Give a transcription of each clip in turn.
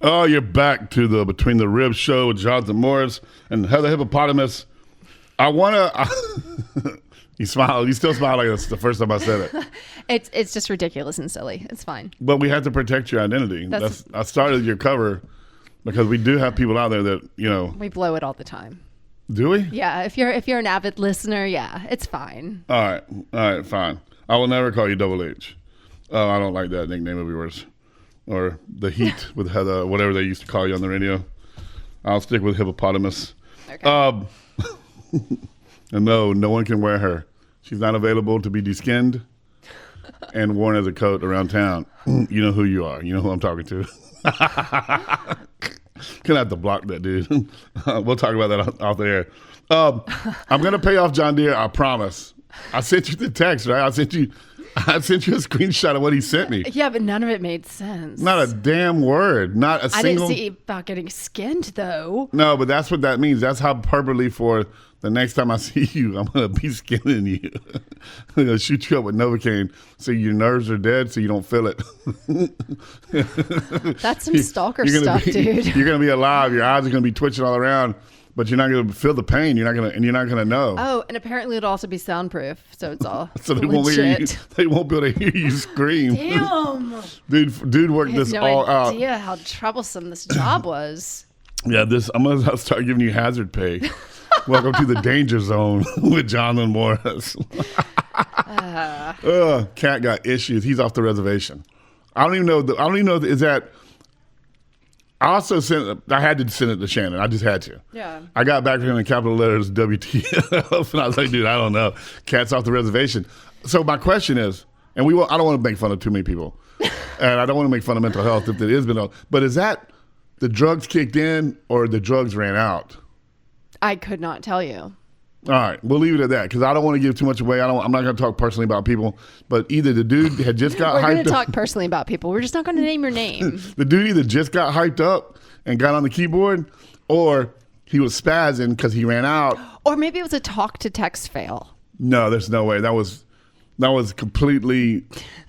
Oh, you're back to the Between the Ribs show with Jonathan Morris and Heather Hippopotamus. I want to... You smile. You still smile like it's the first time I said it. It's just ridiculous and silly. It's fine. But we have to protect your identity. I started your cover because we do have people out there that, We blow it all the time. Do we? Yeah, if you're an avid listener, yeah, it's fine. All right, fine. I will never call you Double H. I don't like that nickname of yours. Or the Heat with Heather, whatever they used to call you on the radio. I'll stick with Hippopotamus. Okay. And no one can wear her. She's not available to be deskinned and worn as a coat around town. You know who you are. You know who I'm talking to. Gonna have to block that dude. We'll talk about that off the air. I'm gonna pay off John Deere. I promise. I sent you the text, right? I sent you a screenshot of what he sent me. Yeah, but none of it made sense. Not a damn word. Not a single. I didn't see about getting skinned though. No, but that's what that means. That's how hyperbole for the next time I see you, I'm gonna be skinning you. I'm gonna shoot you up with Novocaine so your nerves are dead, so you don't feel it. That's some stalker stuff, dude. You're gonna be alive. Your eyes are gonna be twitching all around, but you're not gonna feel the pain. You're not gonna know. Oh, and apparently it'll also be soundproof, so it's all so they won't hear you. They won't be able to hear you scream. Damn, dude worked this all out. I had no idea how troublesome this job was. Yeah, I'm gonna start giving you hazard pay. Welcome to the danger zone with Jonathan Morris. Cat got issues. He's off the reservation. I don't even know. Is that? I also I had to send it to Shannon. I just had to. Yeah. I got back to him in capital letters WTF, and I was like, dude, I don't know. Cat's off the reservation. So my question is, and I don't want to make fun of too many people, and I don't want to make fun of mental health if it is mental. But is that the drugs kicked in or the drugs ran out? I could not tell you. All right, we'll leave it at that because I don't want to give too much away. I'm not going to talk personally about people, but either the dude had just got hyped up. We're going to talk personally about people. We're just not going to name your name. The dude either just got hyped up and got on the keyboard, or he was spazzing because he ran out. Or maybe it was a talk to text fail. No, there's no way. That was completely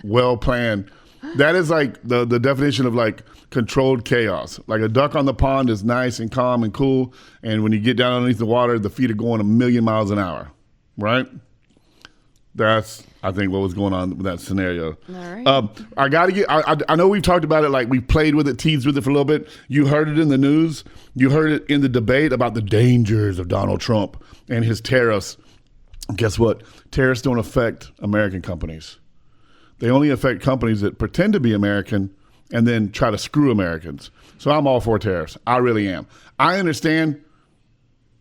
well planned. That is like the definition of like controlled chaos. Like a duck on the pond is nice and calm and cool, and when you get down underneath the water, the feet are going 1,000,000 miles an hour, right? That's, I think, what was going on with that scenario. All right. I know we've talked about it, like we played with it, teased with it for a little bit. You heard it in the news. You heard it in the debate about the dangers of Donald Trump and his tariffs. Guess what? Tariffs don't affect American companies. They only affect companies that pretend to be American and then try to screw Americans. So I'm all for tariffs. I really am. I understand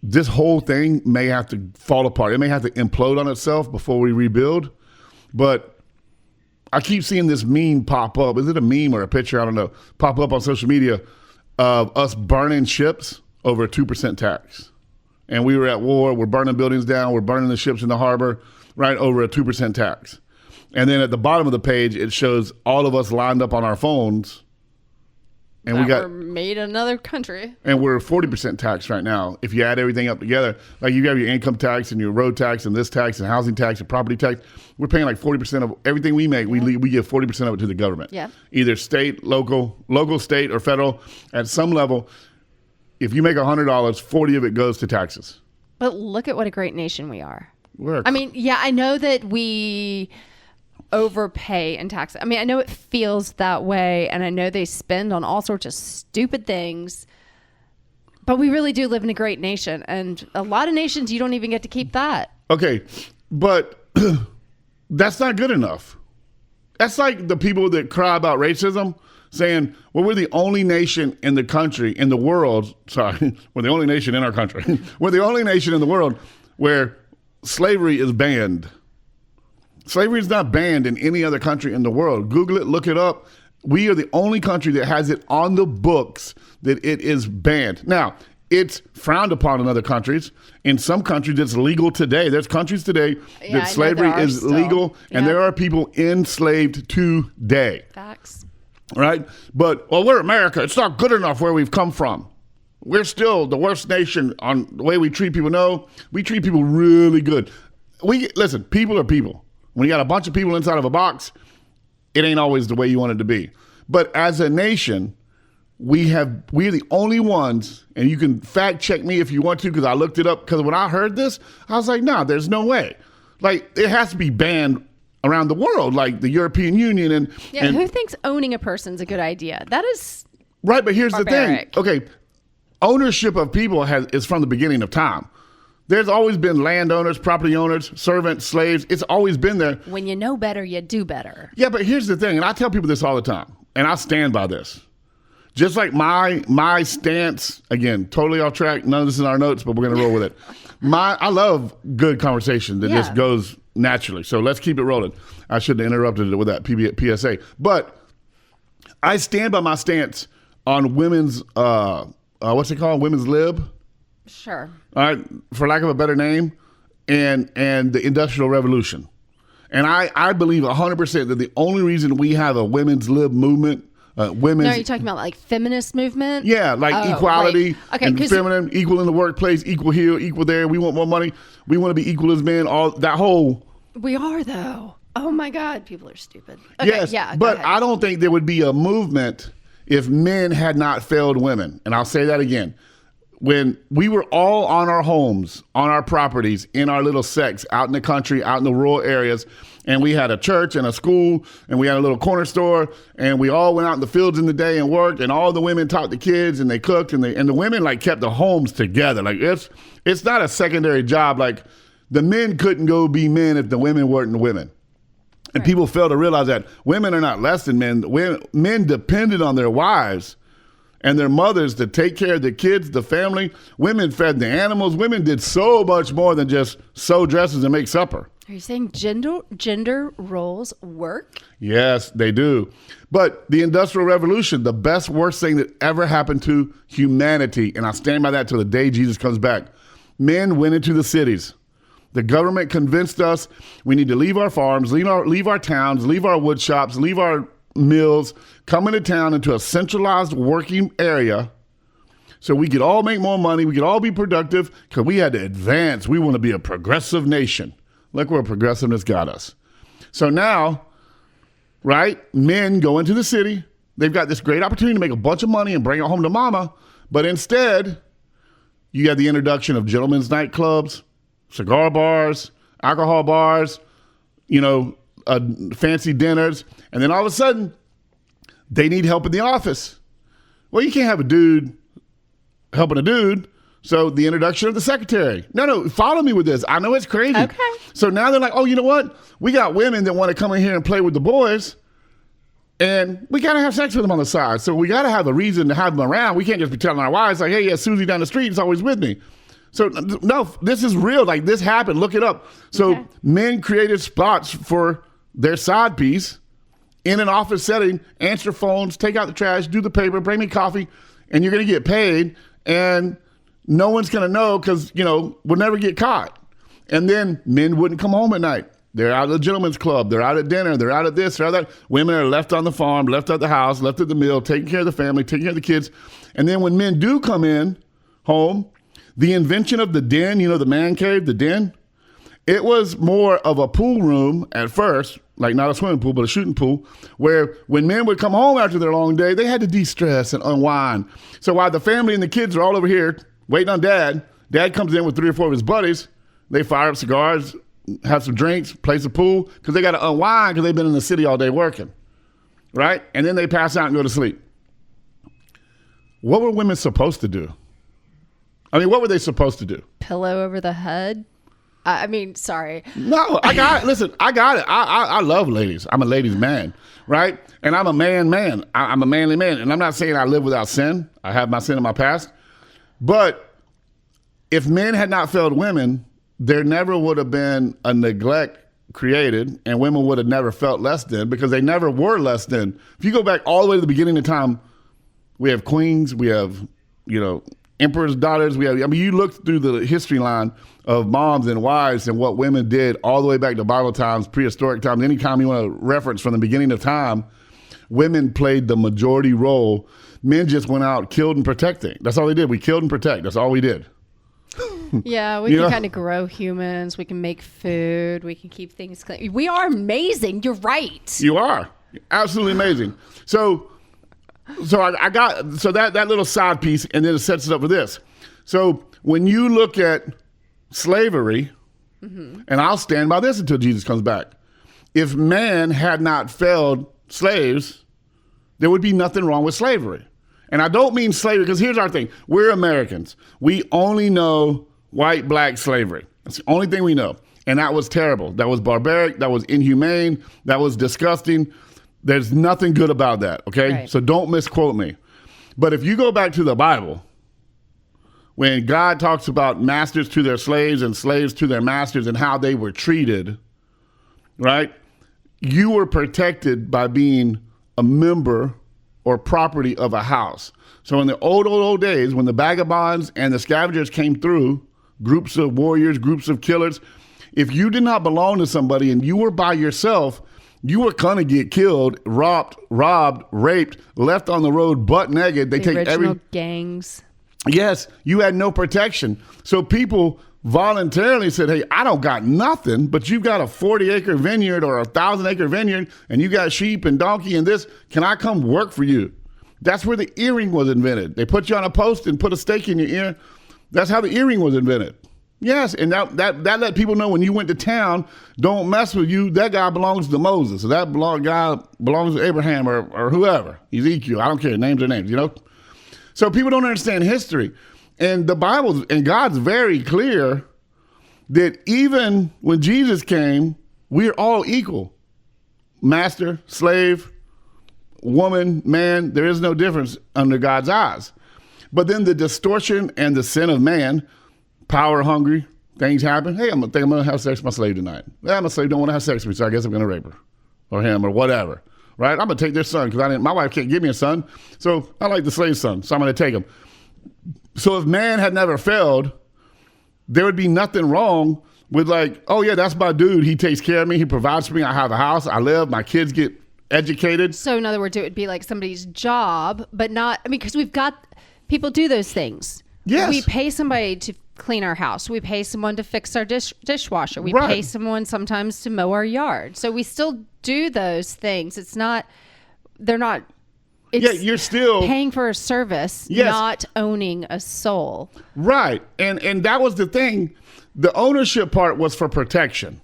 this whole thing may have to fall apart. It may have to implode on itself before we rebuild. But I keep seeing this meme pop up. Is it a meme or a picture? I don't know. Pop up on social media of us burning ships over a 2% tax. And we were at war. We're burning buildings down. We're burning the ships in the harbor, right, over a 2% tax. And then at the bottom of the page, it shows all of us lined up on our phones. And we're made in another country. And we're 40% tax right now. If you add everything up together, like you have your income tax and your road tax and this tax and housing tax and property tax, we're paying like 40% of everything we make. Yeah. We give 40% of it to the government. Yeah. Either state, local, state, or federal. At some level, if you make $100, 40 of it goes to taxes. But look at what a great nation we are. I know that we overpay in taxes. I mean, I know it feels that way, and I know they spend on all sorts of stupid things, but we really do live in a great nation, and a lot of nations, you don't even get to keep that. Okay, but that's not good enough. That's like the people that cry about racism saying, well, we're the only nation in the country, in the world, we're the only nation in our country. We're the only nation in the world where slavery is banned. Slavery is not banned in any other country in the world. Google it, look it up. We are the only country that has it on the books that it is banned. Now, it's frowned upon in other countries. In some countries, it's legal today. There's countries today that slavery is legal, and there are people enslaved today. Facts. Right? But, well, we're America. It's not good enough where we've come from. We're still the worst nation on the way we treat people. No, we treat people really good. Listen, people are people. When you got a bunch of people inside of a box, it ain't always the way you want it to be. But as a nation, we're the only ones, and you can fact check me if you want to, because I looked it up. Because when I heard this, I was like, nah, there's no way. Like, it has to be banned around the world, like the European Union. And who thinks owning a person's a good idea? That is right, but here's barbaric. the thing. Okay, ownership of people is from the beginning of time. There's always been landowners, property owners, servants, slaves. It's always been there. When you know better, you do better. Yeah, but here's the thing, and I tell people this all the time, and I stand by this. Just like my stance, again, totally off track. None of this is in our notes, but we're going to roll with it. I love good conversation that just goes naturally. So let's keep it rolling. I shouldn't have interrupted it with that PSA. But I stand by my stance on women's, what's it called? Women's lib? Sure. All right, for lack of a better name, and the Industrial Revolution. And I believe 100% that the only reason we have a women's lib movement, women's... No, you're talking about like feminist movement? Yeah, like equality, right. Okay, and feminine, equal in the workplace, equal here, equal there. We want more money. We want to be equal as men. All that whole... We are, though. Oh, my God. People are stupid. Okay, yes, yeah, but I don't think there would be a movement if men had not failed women. And I'll say that again. When we were all on our homes, on our properties, in our little sects, out in the country, out in the rural areas, and we had a church and a school, and we had a little corner store, and we all went out in the fields in the day and worked, and all the women taught the kids, and they cooked, and the women like kept the homes together. Like it's not a secondary job. Like the men couldn't go be men if the women weren't women. And people fail to realize that women are not less than men. Men depended on their wives and their mothers to take care of the kids, the family. Women fed the animals. Women did so much more than just sew dresses and make supper. Are you saying gender roles work? Yes, they do. But the Industrial Revolution, the best, worst thing that ever happened to humanity, and I stand by that till the day Jesus comes back, men went into the cities. The government convinced us we need to leave our farms, leave our towns, leave our wood shops, leave our mills, come into town into a centralized working area so we could all make more money, we could all be productive, because we had to advance. We want to be a progressive nation. Look where progressiveness got us. So now, right, men go into the city. They've got this great opportunity to make a bunch of money and bring it home to mama, but instead, you have the introduction of gentlemen's nightclubs, cigar bars, alcohol bars, fancy dinners. And then all of a sudden, they need help in the office. Well, you can't have a dude helping a dude. So the introduction of the secretary. No, follow me with this. I know it's crazy. Okay. So now they're like, oh, you know what? We got women that want to come in here and play with the boys. And we got to have sex with them on the side. So we got to have a reason to have them around. We can't just be telling our wives, like, hey, yeah, Susie down the street is always with me. So, no, this is real. Like, this happened. Look it up. So men created spots for their side piece in an office setting, answer phones, take out the trash, do the paper, bring me coffee, and you're going to get paid. And no one's going to know because, we'll never get caught. And then men wouldn't come home at night. They're out at the gentleman's club. They're out at dinner. They're out at this. They're out at that. Women are left on the farm, left at the house, left at the mill, taking care of the family, taking care of the kids. And then when men do come in home, the invention of the den, the man cave, the den, it was more of a pool room at first, like not a swimming pool, but a shooting pool, where when men would come home after their long day, they had to de-stress and unwind. So while the family and the kids are all over here waiting on dad comes in with 3 or 4 of his buddies. They fire up cigars, have some drinks, play some pool, because they got to unwind because they've been in the city all day working, right? And then they pass out and go to sleep. What were women supposed to do? I mean, what were they supposed to do? Pillow over the head? Sorry. No, I got it. Listen, I got it. I love ladies. I'm a ladies' man, right? And I'm a man. I'm a manly man. And I'm not saying I live without sin. I have my sin in my past. But if men had not failed women, there never would have been a neglect created, and women would have never felt less than, because they never were less than. If you go back all the way to the beginning of time, we have queens, we have, emperor's daughters. You look through the history line of moms and wives and what women did all the way back to Bible times, prehistoric times, anytime you want to reference from the beginning of time, women played the majority role. Men just went out, killed and protecting. That's all they did. We killed and protect. That's all we did. Yeah, we can kind of grow humans. We can make food. We can keep things clean. We are amazing. You're right. You are. Absolutely amazing. So So I got that little side piece, and then it sets it up for this. So when you look at slavery, and I'll stand by this until Jesus comes back. If man had not failed slaves, there would be nothing wrong with slavery. And I don't mean slavery, because here's our thing. We're Americans. We only know white, black slavery. That's the only thing we know. And that was terrible. That was barbaric. That was inhumane. That was disgusting. There's nothing good about that, okay? Right. So don't misquote me. But if you go back to the Bible, when God talks about masters to their slaves and slaves to their masters and how they were treated, right? You were protected by being a member or property of a house. So in the old days, when the vagabonds and the scavengers came through, groups of warriors, groups of killers, if you did not belong to somebody and you were by yourself, you were gonna get killed, robbed, raped, left on the road butt naked. They take original gangs. Yes, you had no protection. So people voluntarily said, hey, I don't got nothing, but you've got a 40-acre vineyard or a 1,000-acre vineyard, and you got sheep and donkey and this. Can I come work for you? That's where the earring was invented. They put you on a post and put a stake in your ear. That's how the earring was invented. Yes, and that let people know when you went to town, don't mess with you. That guy belongs to Moses. So that guy belongs to Abraham or whoever, Ezekiel. I don't care. Names are names, you know? So people don't understand history. And the Bible and God's very clear that even when Jesus came, we're all equal. Master, slave, woman, man, there is no difference under God's eyes. But then the distortion and the sin of man, power hungry, things happen. Hey, I'm going to have sex with my slave tonight. Yeah, my slave don't want to have sex with me, so I guess I'm going to rape her or him or whatever. Right? I'm going to take their son because my wife can't give me a son. So I like the slave son, so I'm going to take him. So if man had never failed, there would be nothing wrong with like, oh yeah, that's my dude. He takes care of me. He provides for me. I have a house. I live. My kids get educated. So in other words, it would be like somebody's job, but not, I mean, because we've got, people do those things. Yes. We pay somebody to clean our house. We pay someone to fix our dishwasher. We Right. pay someone sometimes to mow our yard. So we still do those things. It's not, they're not, it's Yeah, you're still paying for a service, Yes. not owning a soul. right. And that was the thing. The ownership part was for protection.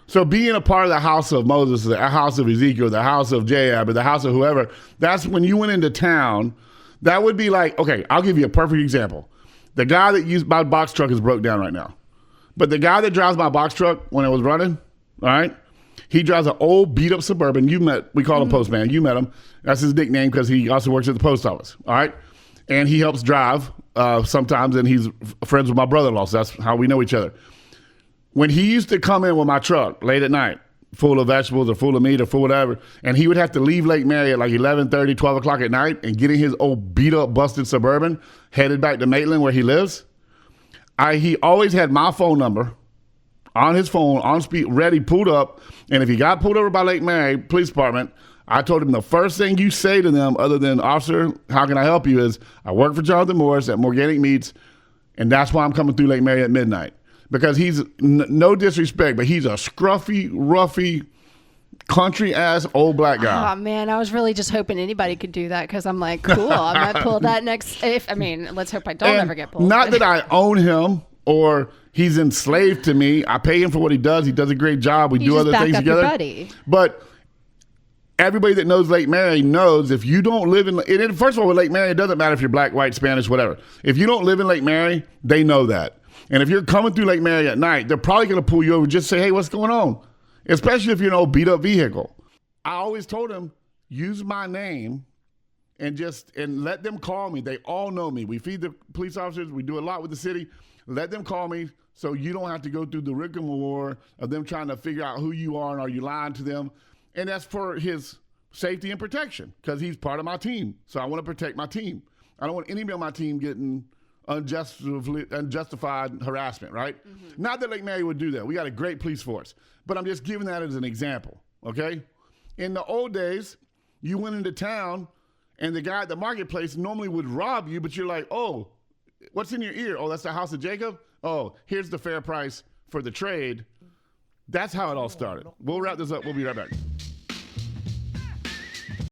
So being a part of the house of Moses, the house of Ezekiel, the house of Jaab, or the house of whoever, that's when you went into town. That would be like, okay, I'll give you a perfect example. The guy that used my box truck is broke down right now. But the guy that drives my box truck when it was running, all right, he drives an old beat up Suburban. We call him Postman. You met him. That's his nickname because he also works at the post office. All right. And he helps drive sometimes, and he's friends with my brother-in-law. So that's how we know each other. When he used to come in with my truck late at night, full of vegetables or full of meat or full whatever, and he would have to leave Lake Mary at like 11:30, 12 o'clock at night and get in his old beat up, busted Suburban, headed back to Maitland where he lives. He always had my phone number on his phone, on speed, ready, pulled up. And if he got pulled over by Lake Mary Police Department, I told him the first thing you say to them other than, officer, how can I help you, is I work for Jonathan Morris at Morganic Meats, and that's why I'm coming through Lake Mary at midnight. Because he's, no disrespect, but he's a scruffy, roughy, country-ass old black guy. Oh, man, I was really just hoping anybody could do that because I'm like, cool, I might pull that next. Let's hope I don't ever get pulled. Not that I own him or he's enslaved to me. I pay him for what he does. He does a great job. We do other things together. Buddy. But everybody that knows Lake Mary knows if you don't live in, first of all, with Lake Mary, it doesn't matter if you're black, white, Spanish, whatever. If you don't live in Lake Mary, they know that. And if you're coming through Lake Mary at night, they're probably going to pull you over and just say, hey, what's going on? Especially if you're in an old beat up vehicle. I always told them, use my name and let them call me. They all know me. We feed the police officers. We do a lot with the city. Let them call me so you don't have to go through the rigmarole of them trying to figure out who you are and are you lying to them. And that's for his safety and protection because he's part of my team. So I want to protect my team. I don't want anybody on my team getting unjustified harassment, right? Mm-hmm. Not that Lake Mary would do that. We got a great police force. But I'm just giving that as an example, okay? In the old days, you went into town and the guy at the marketplace normally would rob you, but you're like, oh, what's in your ear? Oh, that's the house of Jacob? Oh, here's the fair price for the trade. That's how it all started. We'll wrap this up. We'll be right back.